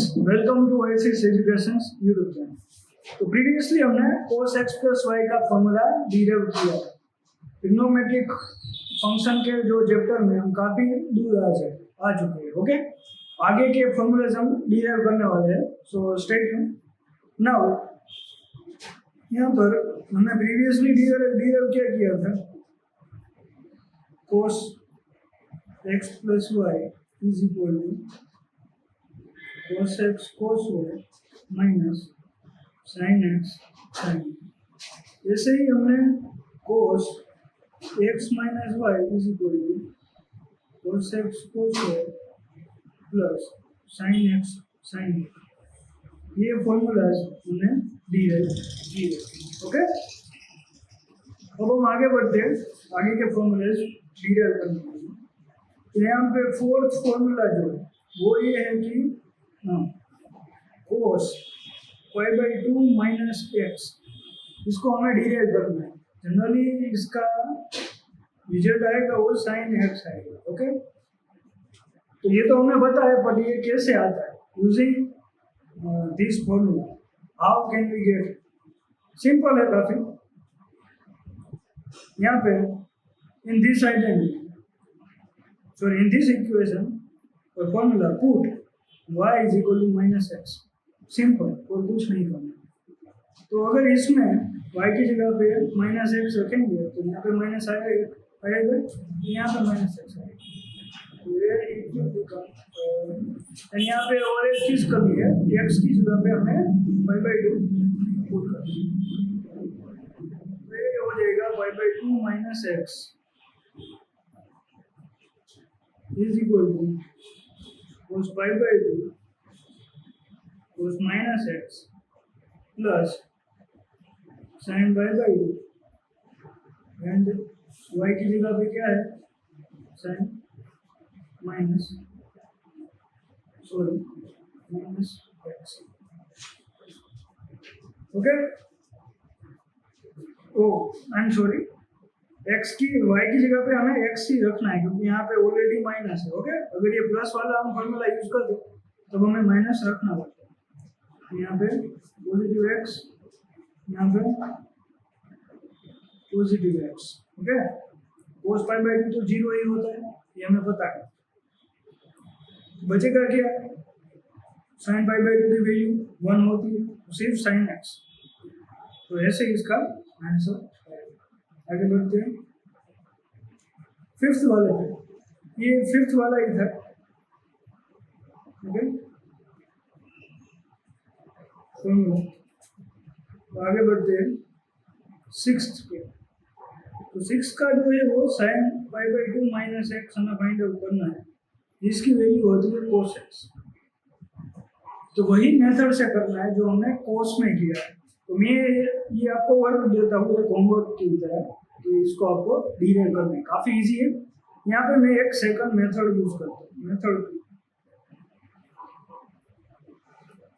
Welcome to Oasis Education YouTube channel. तो previously हमने cos x plus y का formula derive किया। Trigonometric function के जो चैप्टर में हम काफ़ी दूर आ चुके हैं। ओके, आगे के फॉर्मूलेज हम डिराइव करने वाले हैं। So stay tune. नाउ यहाँ पर हमने प्रीवियसली डिराइव क्या किया था, cos x plus y is equal to cos x cos y minus sin x sin। ऐसे ही हमने cos x माइनस y is equal to cos x cos y plus sin x sin y, ये formulas हमने derive किए। Okay, अब हम आगे बढ़ते हैं, आगे के फॉर्मूलाज डिराइव करने के लिए। तो यहाँ पे फोर्थ फॉर्मूला जो है वो ये है कि cos y/2 माइनस एक्स, इसको हमें डिराइव करना है। जनरली इसका रिजल्ट आएगा वो sin x आएगा। ओके, तो ये तो हमें पता है, पर ये कैसे आता है using this formula, how can we get? Simple है काफी। यहाँ पे in this identity, sorry in this equation और formula put y is equal to minus x. Simple, और कुछ नहीं करना। तो अगर इसमें y की जगह पे माइनस एक्स रखेंगे तो यहाँ पे माइनस आएगा, यहाँ पे माइनस एक्स आएगा। तो ये यहाँ पे और एक चीज कमी है, x की जगह पे हमें y/2 पुट करना है। तो ये हो जाएगा y/2 minus x is equal to cos y/2 cos minus x plus sin y/2, and y की जगह पे क्या है, sin minus x. Okay, oh I am sorry, x की y की जगह पे हमें x ही रखना है क्योंकि यहाँ पे ऑलरेडी माइनस है। ओके, अगर ये प्लस वाला हम फॉर्मूला यूज कर दो तब हमें माइनस रखना पड़ता है। यहाँ पे पॉजिटिव x, यहाँ पे पॉजिटिव x। ओके, cos π/2 तो 0 ही होता है, ये हमें पता है। बचेगा क्या, sin π/2 की वैल्यू 1 होती है, सिर्फ sin x। तो ऐसे इसका आंसर। आगे बढ़ते हैं फिफ्थ वाले पे, ये फिफ्थ वाला ही था। ओके, तो आगे बढ़ते हैं सिक्स्थ पे। तो सिक्स का जो है वो sin π/2 माइनस एक्स हमें फाइंड आउट करना है, जिसकी वैल्यू होती है cos x। तो वही मेथड से करना है जो हमने cos में किया है। तो मैं ये आपको वर्क देता हूँ एक होमवर्क की तरह, कि इसको आपको डिराइव करना है, काफी इजी है। यहाँ पे मैं एक सेकंड मेथड यूज करता हूँ। मेथड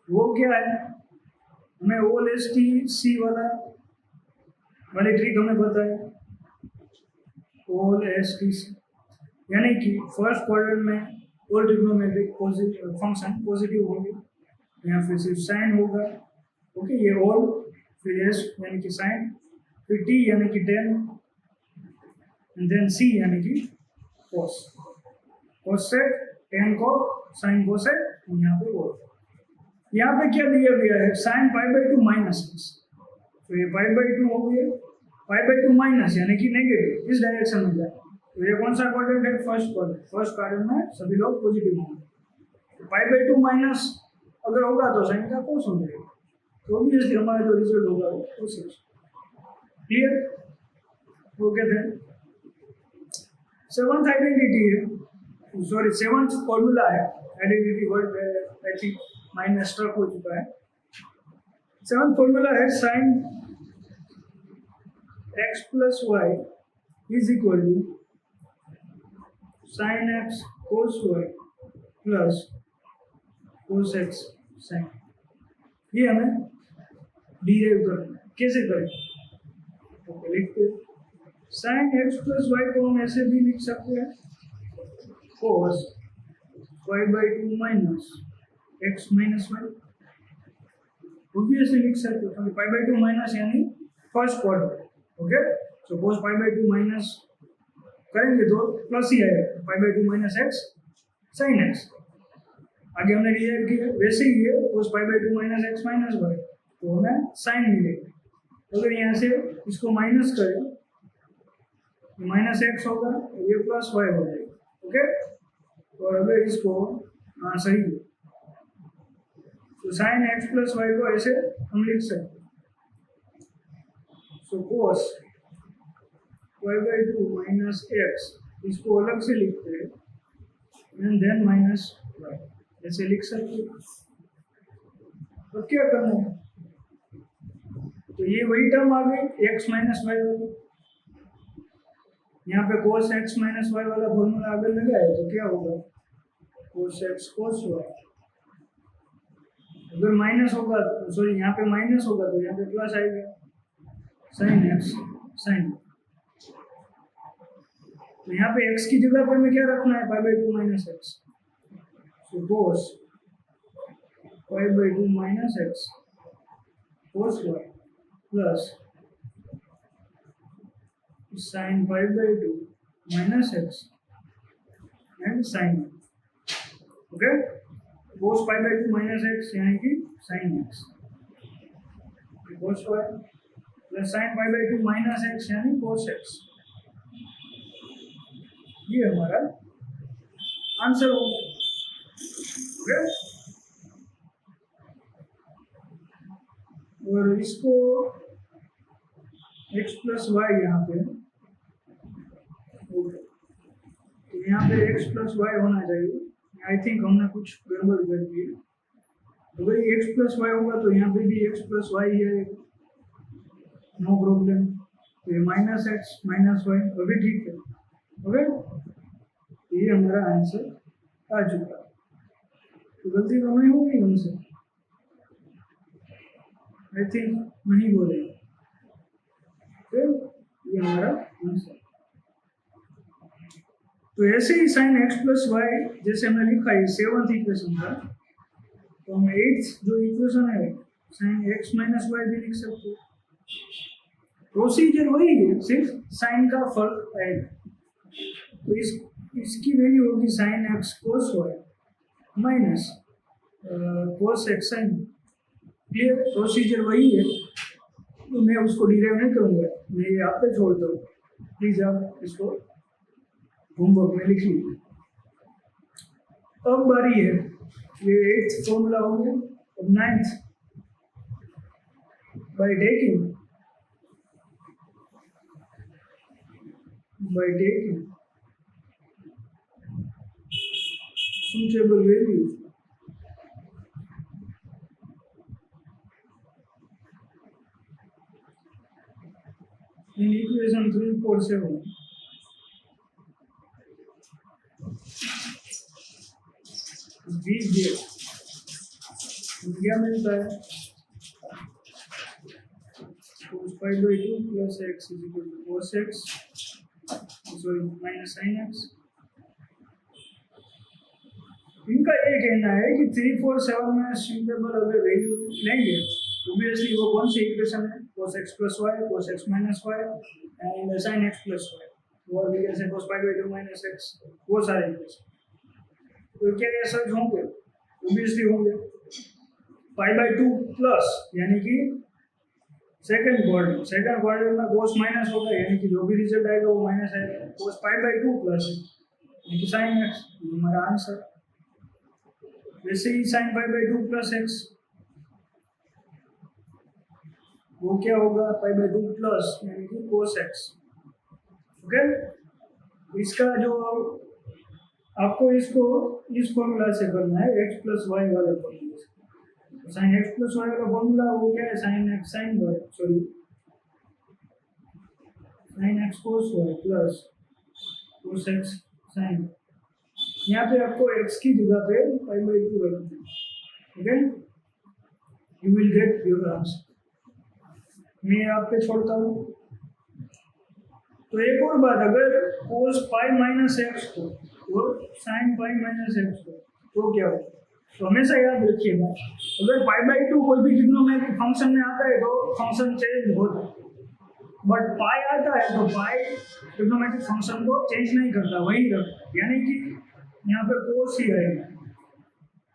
वो क्या है, हमें OLSTC वाली ट्रिक हमें पता है। OLSTC यानी कि फर्स्ट क्वाड्रेंट में ऑल ट्रिग्नोमेट्रिक फंक्शन पॉजिटिव होंगे, यहाँ फिर सिर्फ साइन होगा। ओके, ये ऑल, फिर एस यानी कि साइन, फिर टी यानी कि टेन, एंड देन सी यानी कि कोस। कोसेक, टेन को, साइन कोसेक, यहाँ पे वो। यहाँ पे क्या दिया गया है, साइन π/2 माइनस एक्स। तो ये π/2 हो गया, π/2 माइनस यानी कि नेगेटिव, इस डायरेक्शन में जाए। तो ये कौन सा क्वाड्रेंट है, फर्स्ट क्वाड्रेंट। फर्स्ट क्वाड्रेंट में सभी लोग पॉजिटिव होंगे। तो π/2 माइनस अगर होगा तो साइन का कोस हो जाएगा। तो ऑब्वियसली हमारा जो रिजल्ट होगा वो कोस। क्लियर? वो कहते हैं सेवंथ आइडेंटिटी है, सॉरी सेवंथ फॉर्मूला है। Identity word I think mind में स्ट्रक हो चुका है। सेवंथ फॉर्मूला है sin x plus y is equal to sin x cos y प्लस cos x sin। ये हमें डिराइव करना है, कैसे करें? तो लिखते हैं sin x प्लस वाई को हम ऐसे भी लिख सकते हैं cos y/2 minus x minus y, obviously लिख सकते हो क्योंकि पाई बाई टू माइनस यानी first quadrant. Okay, so cos pi by two minus करेंगे तो प्लस ही आएगा, pi by two minus x sine x. आगे हमने डिराइव किया वैसे ही है, cos pi by two minus x minus y, तो हमें साइन मिलेगा। अगर यहाँ से इसको माइनस करें तो माइनस एक्स होगा, ये प्लस वाई हो जाएगा। ओके, और अगर इसको हाँ सही है, तो साइन एक्स प्लस वाई को ऐसे हम लिख सकते हैं। So cos y by two minus x, इसको अलग से लिखते हैं एंड देन माइनस वाई, ऐसे लिख सकते हैं। तो क्या करना है, तो ये वही टर्म आ गई एक्स माइनस वाई वाली। यहाँ पे कोस एक्स माइनस वाई वाला फॉर्मूला आगे लगाए तो क्या होगा, कोस एक्स कोस वाई। अगर माइनस होगा, सॉरी यहाँ पे माइनस होगा तो यहाँ पे प्लस आएगा, साइन एक्स साइन। तो यहाँ पे एक्स की जगह पे हमें क्या रखना है, pi by two minus x. So cos pi by two minus x cos y plus sine pi by two minus x and sine. Okay, cos pi by two minus x यानी कि sine x, cos y plus sine pi by two minus x यानी cos x. ये हमारा answer होगा। Okay, और इसको x plus Y यहाँ पे, तो यहाँ पे x प्लस वाई होना चाहिए। आई थिंक हमने कुछ गड़बड़ कर दी है, तो भाई x प्लस वाई होगा तो यहाँ पे भी x प्लस वाई है, नो प्रॉब्लम। तो ये माइनस एक्स माइनस वाई अभी ठीक है। ओके, ये हमारा आंसर आ चुका। तो गलती तो नहीं होगी हमसे, आई थिंक नहीं बोलेगा। ये हमारा आंसर। तो ऐसे ही साइन एक्स प्लस वाई जैसे हमने लिखा है 7th इक्वेशन का, तो हम 8th जो इक्वेशन है साइन एक्स माइनस वाई भी लिख सकते हो। प्रोसीजर वही है, सिर्फ साइन का फर्क आएगा। तो इसकी वैल्यू होगी sine x cos y minus cos x sine. Clear, procedure वही है, तो मैं उसको डिराइव नहीं करूँगा, मैं ये आप पे छोड़ता हूँ। प्लीज़ आप इसको होमवर्क में लिख लीजिए। अब बारी है, ये 8th फॉर्मूला हो गया। अब 9th, by taking suitable values in equation 3, 4, 7, we get क्या मिलता है, cos pi by 2 plus x is equal to cos x, sorry minus sin x। इनका ये कहना है कि 3, 4, 7 में सुटेबल अगर वैल्यू लेंगे, ऑब्वियसली वो कौन सी इक्वेशन है, cos x plus y, cos x minus y and sin x plus y, वो भी कैसे cos pi by 2 minus x, वो सारे इक्वेशन। तो क्या ये सच होंगे, ऑब्वियसली होंगे। pi by 2 प्लस यानी कि सेकंड क्वाड्रेंट में cos माइनस होगा, यानी कि जो भी रिजल्ट आएगा वो माइनस आएगा। cos pi by 2 प्लस यानी कि sin x, हमारा आंसर। वैसे ही sin pi by 2 plus x, वो क्या होगा, pi by 2 प्लस यानी कि cos x। ओके, इसका जो आपको इसको इस फॉर्मूला से करना है, x प्लस वाई वाले फॉर्मूला से। साइन एक्स प्लस वाई वाला फॉर्मूला वो क्या है, sine x sine y, sorry sine x cos y plus cos x sine. यहाँ पे आपको x की जगह पे पाई बाई 2 रखना है। Okay, you will get your answer. मैं आप पे छोड़ता हूँ। तो एक और बात, अगर कोस पाई माइनस एक्स को और साइन पाई माइनस एक्स को, तो क्या होगा, तो हमेशा याद रखिएगा, अगर π/2 कोई भी ट्रिग्नोमेट्रिक फंक्शन में आता है तो फंक्शन चेंज होता है, बट पाई आता है तो पाई ट्रिग्नोमेट्रिक फंक्शन को चेंज नहीं करता, वही रखता है, यानी कि यहाँ पे कोस ही आएगा,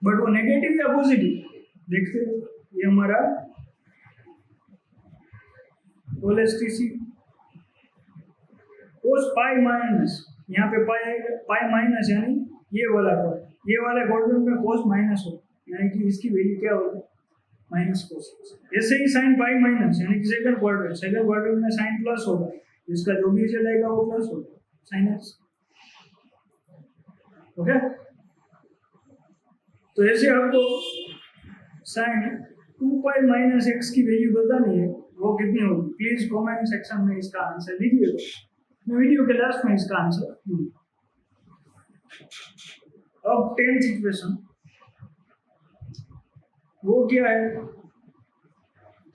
बट वो नेगेटिव या पॉजिटिव देखते हो। ये हमारा ओलेस्टिसी कोस पाई माइनस, यहाँ पे पाई माइनस यानी ये वाला कोड, ये वाले क्वाड्रेंट में कोस माइनस हो, यानी कि इसकी वैल्यू क्या होगी माइनस कोस। ऐसे ही साइन पाई माइनस यानी कि सेकंड क्वाड्रेंट में साइन प्लस होगा, इसका जो भी रिजल्ट आएगा वो प्लस होगा साइन एक्स। ओके, तो ऐसे आपको साइन 2 पाई माइनस एक्स की वैल्यू बतानी है, वो कितनी होगी प्लीज कमेंट सेक्शन में इसका आंसर लिखिएगा, मैं वीडियो के लास्ट में इसका आंसर दूंगा। अब 10th इक्वेशन वो क्या है,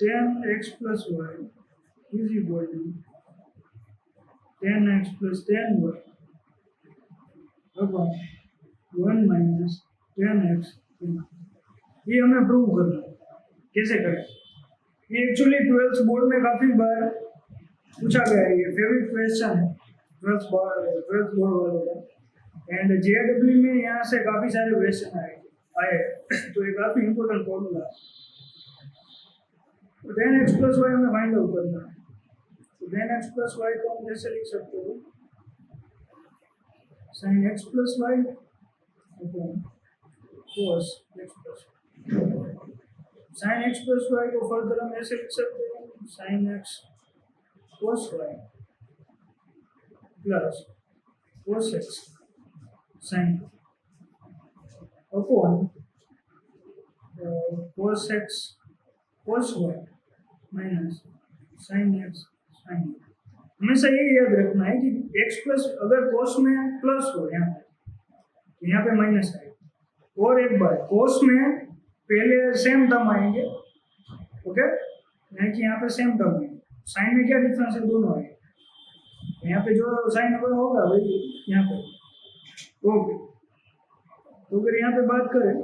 10x + y is equal to 10x + 10y upon 1 - 10x। ये हमें प्रूव करना है, कैसे करें? ये एक्चुअली 12th बोर्ड में काफ़ी बार पूछा गया है, ये फेवरेट क्वेश्चन है 12th बोर्ड वालों का, एंड JEE में यहाँ से काफ़ी सारे क्वेश्चन आए तो ये काफ़ी इंपॉर्टेंट फॉर्मूला है। तो 10x + y हमें फाइंड आउट करना है, तो 10x + y को हम जैसे लिख सकते हो sin x + y upon cos x + y। sin x + y को फर्दर हम ऐसे लिख सकते हैं sin x cos y प्लस cos x sin upon cos x cos y minus sin x sin y। हमेशा ये याद रखना है कि x प्लस अगर cos में प्लस हो यहाँ पे माइनस आएगा, और एक बार cos में पहले सेम टर्म आएंगे, ओके, यानी कि यहाँ पे सेम टर्म है, साइन में क्या डिफरेंस है दोनों आएंगे, यहाँ पे जो साइन होगा वही यहाँ पे, ओके। तो अगर यहाँ पे बात करें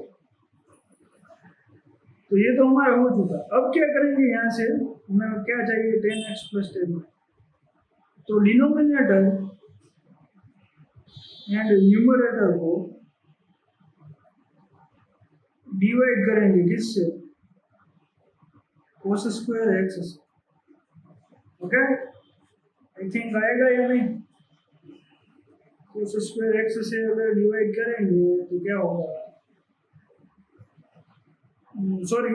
तो ये तो हमारा हो चुका, अब क्या करेंगे, यहाँ से हमें क्या चाहिए 10x + 10y, तो डिनोमिनेटर एंड न्यूमरेटर को डिवाइड करेंगे किससे, cos² x से, ओके। आई थिंक आएगा या नहीं, cos² x से अगर डिवाइड करेंगे तो क्या होगा, सॉरी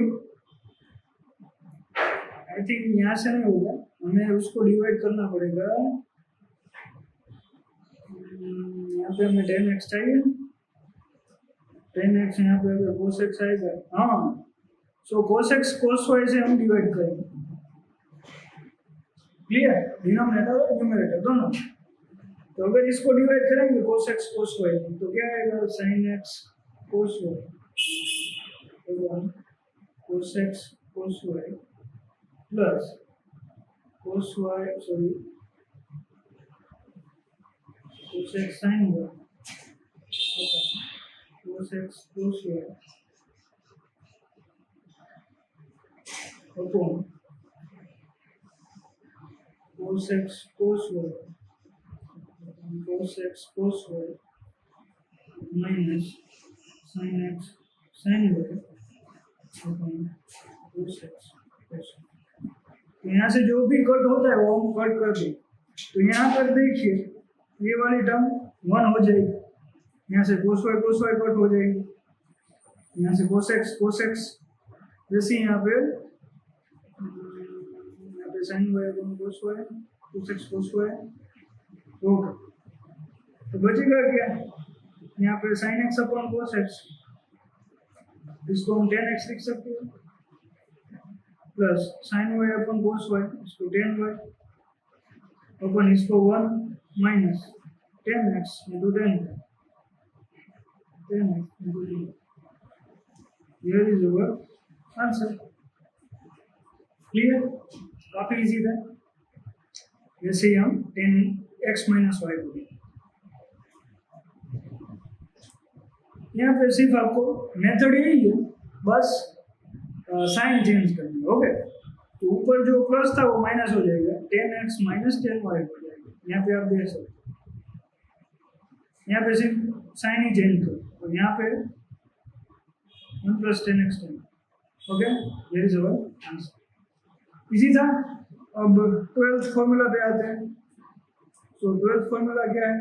आई थिंक यहाँ से नहीं होगा, हमें उसको डिवाइड करना पड़ेगा, यहाँ पे हमें 10x चाहिए, 10x यहाँ पे अगर cos x आएगा, हाँ, सो cos x cos y से हम डिवाइड करेंगे, क्लियर, डिनोमिनेटर और न्यूमरेटर दोनों। तो अगर इसको डिवाइड करेंगे cos x cos y तो क्या आएगा sin x cos y cos x cos y प्लस cos y sorry cos x sin y cos x cos y upon cos x cos y cos x cos y minus sin x sin y upon cos x cos y। तो यहाँ से जो भी cut होता है वो हम cut कर दें, तो यहाँ पर देखिए ये वाली टर्म 1 हो जाएगी, यहाँ से cos y कट हो जाएगी, यहाँ से cos x जैसे यहाँ पे sin y cos y cos x cos y होगा, तो बचेगा क्या, यहाँ पे sin x upon cos x, इसको हम 10x लिख सकते हैं, plus sin y upon cos y, इसको 10y अपन इसको 1 minus 10x into 10x into 10। Here is our answer। Clear, काफी इजी था, जैसे ही हम 10x - y को यहाँ पे सिर्फ आपको मेथड यही है, बस साइन चेंज करनी है। ओके, तो ऊपर जो प्लस था वो माइनस हो जाएगा, 10x माइनस 10y हो जाएगा। यहाँ पे आप देख सकते हो, यहाँ पे सिर्फ साइन ही चेंज करो, और यहाँ पे 1 + 10x 10। ओके, वेरी जबरदस्त आंसर, इजी था। अब 12th फॉर्मूला पे आते हैं। तो 12th फॉर्मूला क्या है?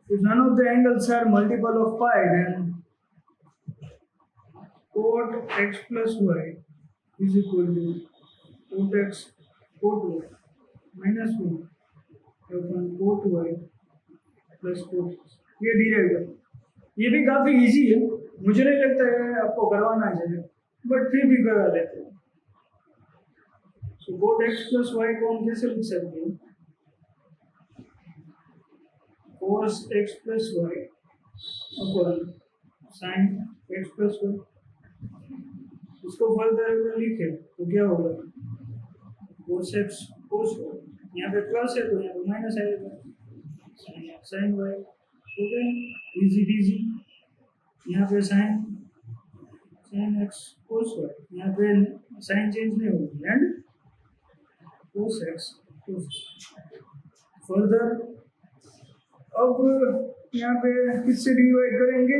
If none of the angles are multiple of pi, then cot x plus y is equal to cot x cot y minus 1 upon cot y plus cot x। ये derive कर, ये भी काफ़ी easy है, मुझे नहीं लगता है आपको करवाना चाहिए, बट फिर भी करवा देते हैं। सो cot x plus y को हम कैसे लिख सकते हैं? cos x plus y upon sin x plus y। इसको फर्दर अगर लिखे तो क्या होगा? cos x cos y, यहाँ पे प्लस है तो यहाँ पे माइनस आएगा, sin x sin y। Okay, easy easy. यहाँ पे sin x cos y, यहाँ पे साइन चेंज नहीं होगी, and cos x cos y। Further अब यहाँ पे किससे डिवाइड करेंगे?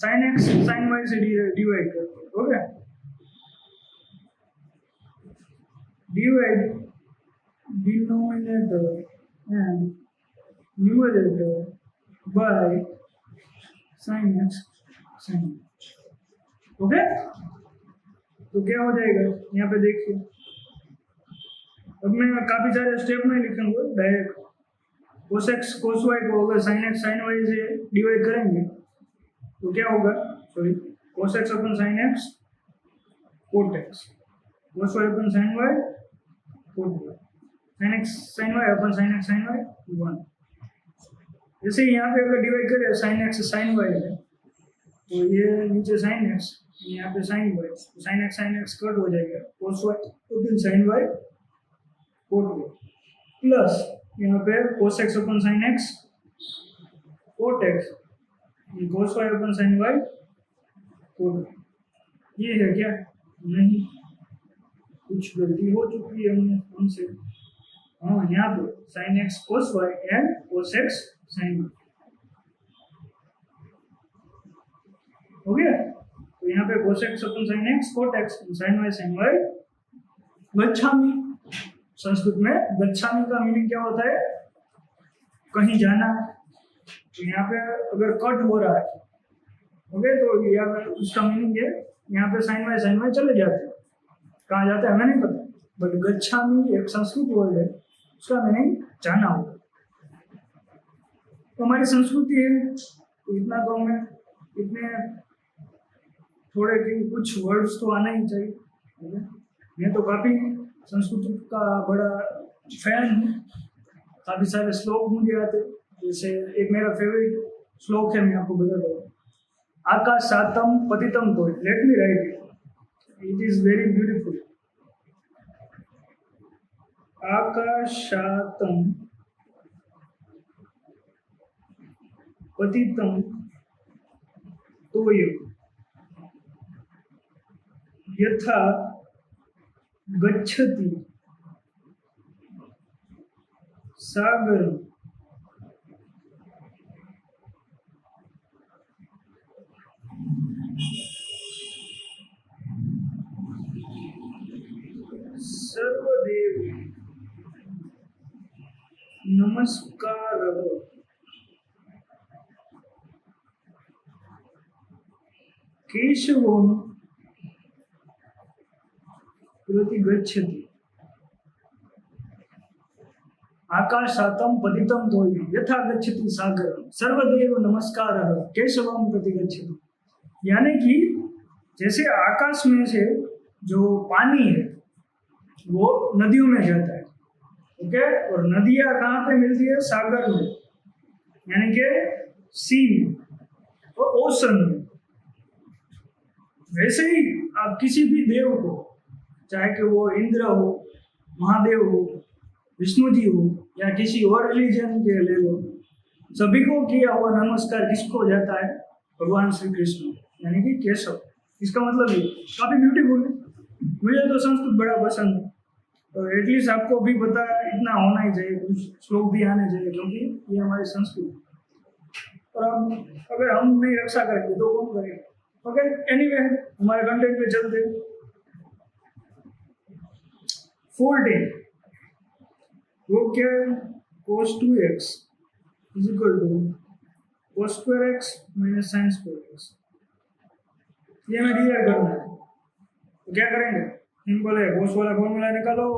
sin x sin y से डिवाइड करते हैं। Okay, divide denominator and numerator bye sin x sin y। Okay, तो क्या हो जाएगा? यहाँ पे देखिए, अब मैं काफी सारे स्टेप में लिखूंगा, direct cos x cos y को अगर sin x sin y से डिवाइड करेंगे तो क्या होगा? सॉरी, cos x अपन sin x cot x, cos y अपन sin y cot y, sin x sin y अपन sin x sin y 1। जैसे यहाँ पे अगर डिवाइड करें sin x sin y है तो ये नीचे sin x, यहाँ पे sin y, sin x cut हो जाएगा, cos y अपन sin y cot y, plus यहाँ पे cos x अपन sin x cot x, cos y अपन sin y cot y। ये है क्या? नहीं, कुछ गलती हो चुकी है हमसे। हाँ, यहाँ पे sin x cos y and cos x sin y हो गया। तो यहाँ पे cos x अपन sin x cot x sin y sin y। गच्छामि, संस्कृत में गच्छामि का मीनिंग क्या होता है? कहीं जाना। तो यहाँ पे अगर कट हो रहा है, ओके, तो यहाँ पे उसका मीनिंग है यहाँ पे sin y चले जाते हैं, कहाँ जाते हैं हमें नहीं पता, बट गच्छामि एक संस्कृत वर्ड है, उसका मीनिंग जाना होगा। तो हमारी संस्कृति है, तो इतना तो हमें इतने थोड़े कुछ वर्ड्स तो आना ही चाहिए। मैं तो काफ़ी संस्कृत का बड़ा फैन हूँ, काफ़ी सारे श्लोक मुझे आते। जैसे एक मेरा फेवरेट श्लोक है, मैं आपको बताता हूँ, आकाशातम पतितम को, let me write it is very beautiful. आकाशातम पतितम तोय यथा गच्छति सागर सर्वदेव नमस्कार केशवम प्रतिगच्छति आकाशातम पतितम तोय यथा गच्छति सागरम सर्वदेव नमस्कारः केशवम प्रतिगच्छति। यानी कि जैसे आकाश में से जो पानी है वो नदियों में जाता है, ओके, और नदियाँ कहाँ पे मिलती है? सागर में, यानी कि सी और ओशन में। वैसे ही आप किसी भी देव को, चाहे कि वो इंद्र हो, महादेव हो, विष्णु जी हो या किसी और रिलीजन के ले लो, सभी को किया हुआ नमस्कार किसको जाता है? भगवान श्री कृष्ण यानी कि केशव। इसका मतलब ये काफ़ी ब्यूटीफुल है। मुझे तो संस्कृत बड़ा पसंद है, तो एटलीस्ट आपको भी पता इतना होना ही चाहिए, कुछ श्लोक भी आने चाहिए, क्योंकि ये हमारी संस्कृति। और हम अगर हम नहीं रक्षा करेंगे तो कौन करेगा? ओके, एनीवे हमारे कंटेंट पे चलते। 14 वो क्या है? cos 2x is equal to cos square x minus sine square x। ये हमें डिराइव करना है, तो क्या करेंगे? सिंपल है, cos वाला फॉर्मूला निकालो,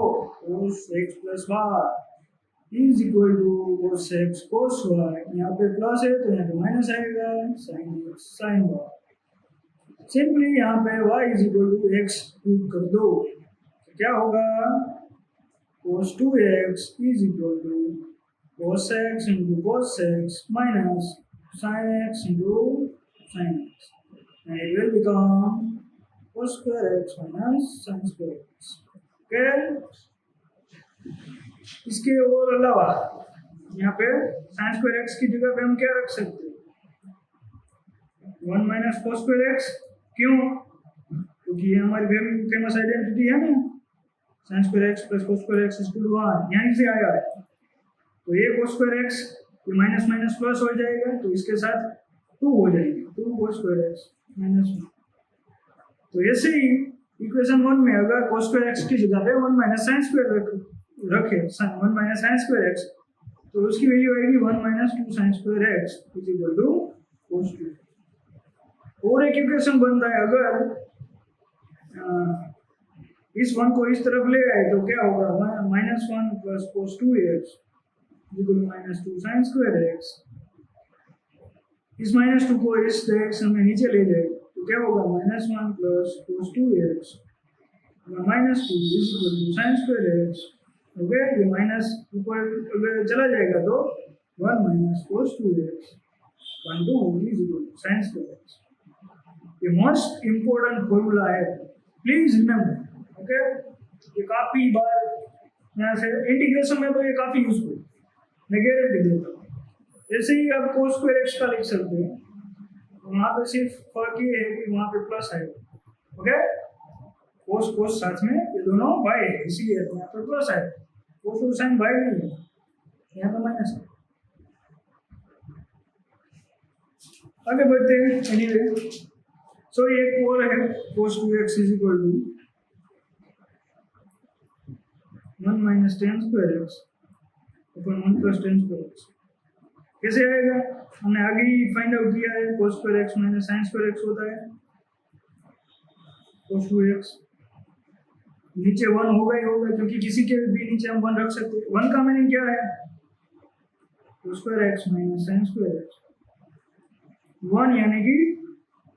cos x plus y is equal to cos x cos y। यहाँ पे प्लस है तो यहाँ पे माइनस आएगा, sine x sine y। Simply यहाँ पे y is equal to x put कर दो, तो क्या होगा? cos 2x is equal to cos x into cos x minus sin x into sin x, and it will become cos square x minus sin square x। Okay, इसके और अलावा यहाँ पे sin square x की जगह पे हम क्या रख सकते हैं? 1 माइनस cos square x। क्यों? क्योंकि ये हमारी फेमस आइडेंटिटी है ना, sin square x plus cos square x equal to 1, यहीं से आया है। तो ये cos square x ये माइनस माइनस प्लस हो जाएगा, तो इसके साथ 2 हो जाएगा, 2 cos square x माइनस 1। तो ऐसे ही इक्वेशन 1 में अगर cos square x की जगह पे 1 माइनस sin square रखे 1 माइनस sin square x, तो उसकी वैल्यू आएगी 1 minus 2 sin square x is equal to cos 2। और एक इक्वेशन बनता है, अगर इस 1 को इस तरफ ले आए तो क्या होगा? Minus 1 plus cos 2x equal to minus 2 sin square x। इस माइनस 2 को इस डायरेक्शन में नीचे ले जाए तो क्या होगा? Minus 1 plus cos 2x minus 2 is equal to sin square x। Okay, ये माइनस ऊपर अगर चला जाएगा तो 1 minus cos 2x 1 2 is equal to sin square x। ये मोस्ट इम्पोर्टेंट फॉर्मूला है, प्लीज रिमेंबर। ओके, ये काफी बार यहाँ से इंटीग्रेशन में तो ये काफी यूजफुल, मैं गारंटी देता हूँ। ऐसे ही आप cos स्क्वायर x का लिख सकते हैं, वहाँ पे सिर्फ फर्क ये है कि वहाँ पे प्लस आएगा। ओके, cos cos साथ में ये दोनों बाय है, इसीलिए यहाँ पे प्लस आएगा। cos और sin बाय नहीं है, यहाँ पे माइनस है। आगे बढ़ते हैं। एनीवे, सो ये एक और है cos 2x is equal to 1 minus tan square x upon 1 plus tan square x। कैसे आएगा? हमने आगे ही फाइंड आउट किया है, cos square x minus sin square x होता है cos 2x। नीचे 1 होगा ही होगा, क्योंकि किसी के भी नीचे हम 1 रख सकते हैं। 1 का मीनिंग क्या है? cos square x minus sin square x। 1 यानी कि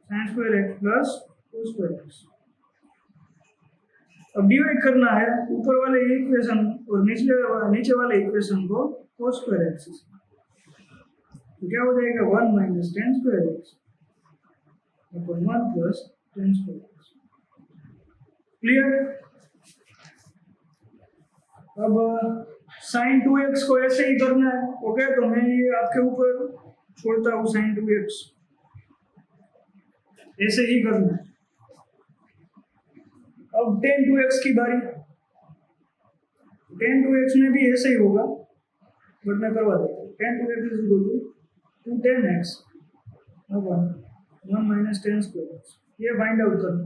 sin square x plus cos square x। अब डिवाइड करना है ऊपर वाले इक्वेशन और नीचे वाले इक्वेशन को cos स्क्वायर x से। तो क्या हो जाएगा? 1 minus tan square x upon 1 plus tan square x। Clear? अब sin 2x को ऐसे ही करना है। ओके, तो मैं ये आपके ऊपर छोड़ता हूँ, sin 2x ऐसे ही करना है। अब tan 2x की बारी। tan 2x में भी ऐसे ही होगा, बट मैं करवा देता हूँ। tan 2x is equal to 2 tan x upon 1 minus tan square x। ये फाइंड आउट करना।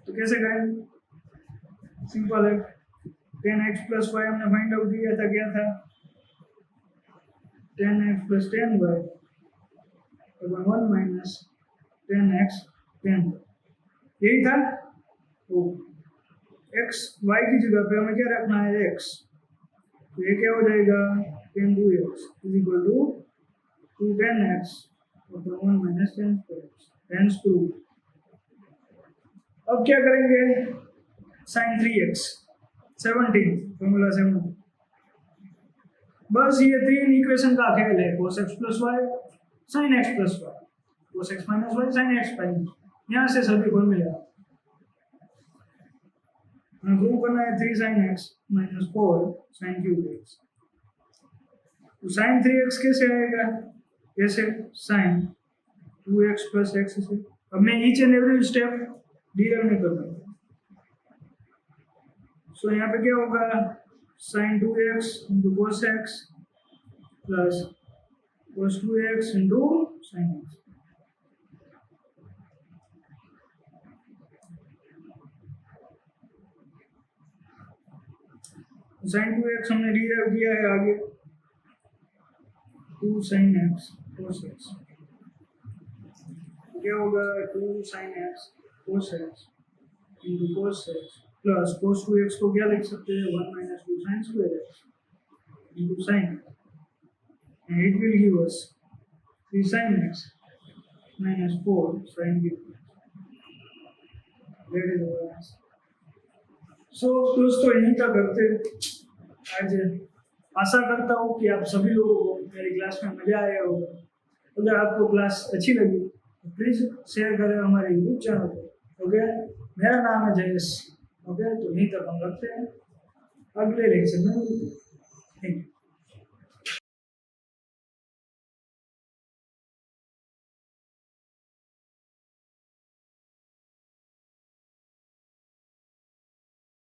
तो कैसे करें? सिंपल है, tan x प्लस वाई हमने फाइंड आउट किया था, क्या था? tan x plus tan y upon 1 minus tan x tan y, यही था। तो x y की जगह पे हमें क्या रखना है? x। तो ये क्या हो जाएगा? tan 2x is equal to 2 tan x upon 1 minus tan square x। hence 2। अब क्या करेंगे? sin 3x 17 formula 17। बस ये 3 इक्वेशन का खेल है, cos x plus y sin x plus y, cos x minus y sin x prime. यहाँ से सभी फॉर्मूले हमें प्रूव करना है 3 sin x minus 4 sin cube x। तो sin 3x कैसे आएगा, कैसे sin 2x प्लस x से। अब मैं each and every step derive नहीं कर रहा। सो यहाँ पे क्या होगा, sin 2x into cos x plus cos 2x into sin x। sin 2x हमने डिराइव किया है आगे, 2 sin x cos x। क्या होगा 2 sin x cos x into cos x plus cos 2x को क्या लिख सकते हैं, 1 minus 2 sin square x into sin and it will give us 3 sin x minus 4 sin cube। That is our answer। सो दोस्तों यहीं तक करते आज। आशा करता हूँ कि आप सभी लोगों को मेरी क्लास में मजा आया होगा। अगर आपको क्लास अच्छी लगी तो प्लीज़ शेयर करें हमारे यूट्यूब चैनल पर। ओके, मेरा नाम है जयेश। ओके, तो यहीं तक हम रखते हैं, अगले लेक्चर में मिलते हैं।